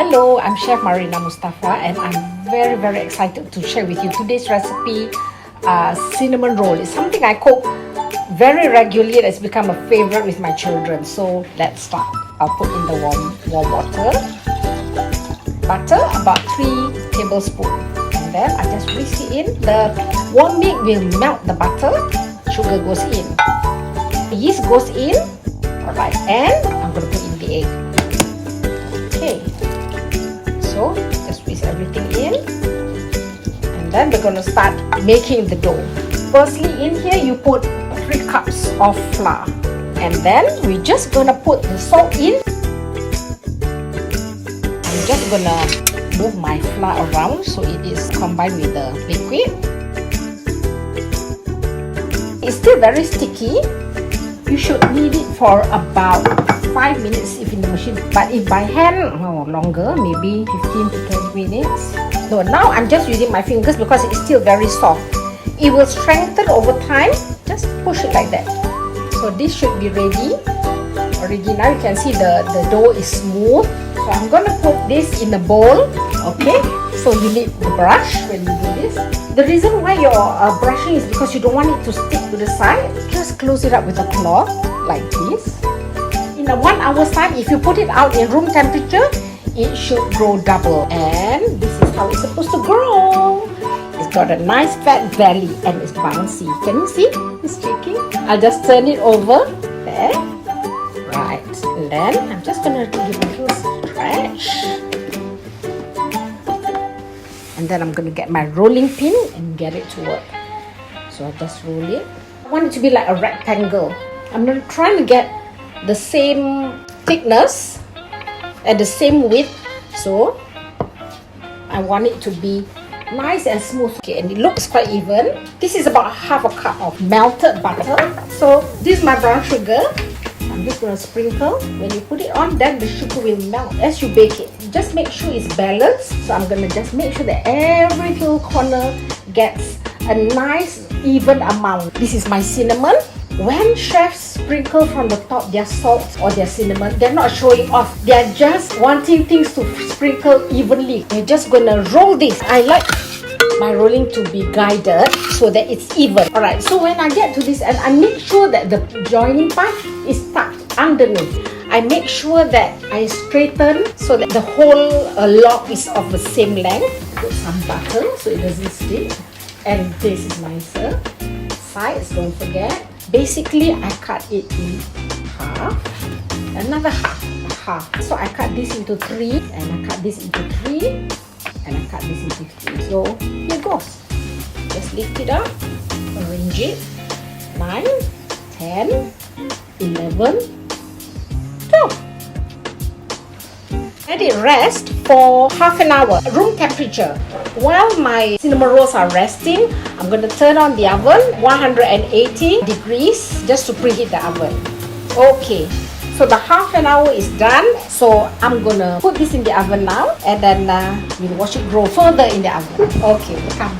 Hello, I'm Chef Marina Mustafa and I'm very excited to share with you today's recipe, cinnamon roll. It's something I cook very regularly and it's become a favorite with my children. So let's start. I'll put in the warm water. Butter, about 3 tablespoons. And then I just whisk it in. The warm milk will melt the butter. Sugar goes in. The yeast goes in. Alright, and I'm going to put in the egg. Okay. So just whisk everything in, and then we're going to start making the dough. Firstly, in here you put 3 cups of flour, and then we're just going to put the salt in. I'm just going to move my flour around so it is combined with the liquid. It's still very sticky. You should knead it for about 5 minutes if in the machine, but if by hand, longer, maybe 15 to 20 minutes. So now I'm just using my fingers because it's still very soft. It will strengthen over time. Just push it like that. So this should be ready. Already now you can see the dough is smooth. So I'm going to put this in a bowl. Okay, so you need the brush when you do this. The reason why you're brushing is because you don't want it to stick to the side. Just close it up with a cloth like this. In a 1 hour's time, if you put it out in room temperature, it should grow double. And this is how it's supposed to grow. It's got a nice fat belly and it's bouncy. Can you see? It's shaking. I'll just turn it over. There. Right. And then I'm just going to give it a little stretch. And then I'm going to get my rolling pin and get it to work. So I just roll it. I want it to be like a rectangle. I'm trying to get the same thickness and the same width. So I want it to be nice and smooth. Okay, and it looks quite even. This is about half a cup of melted butter. So this is my brown sugar. I'm just going to sprinkle. When you put it on, then the sugar will melt as you bake it. Just make sure it's balanced. So I'm going to just make sure that every little corner gets a nice even amount. This is my cinnamon. When chefs sprinkle from the top their salt or their cinnamon, they're not showing off. They're just wanting things to sprinkle evenly. They're just going to roll this. I like my rolling to be guided so that it's even. Alright, so when I get to this and I make sure that the joining part is tucked underneath. I make sure that I straighten so that the whole log is of the same length. Put some butter so it doesn't stick. And this is nicer. Sides, don't forget. Basically, I cut it in half. Another half. So I cut this into 3, and I cut this into 3, and I cut this into 3. So here goes. Just lift it up, arrange it. 9, 10, 11, 12. Let it rest for half an hour, room temperature. While my cinnamon rolls are resting, I'm going to turn on the oven, 180 degrees, just to preheat the oven. Okay, so the half an hour is done. So I'm going to put this in the oven now, and then we'll watch it grow further in the oven. Okay, come.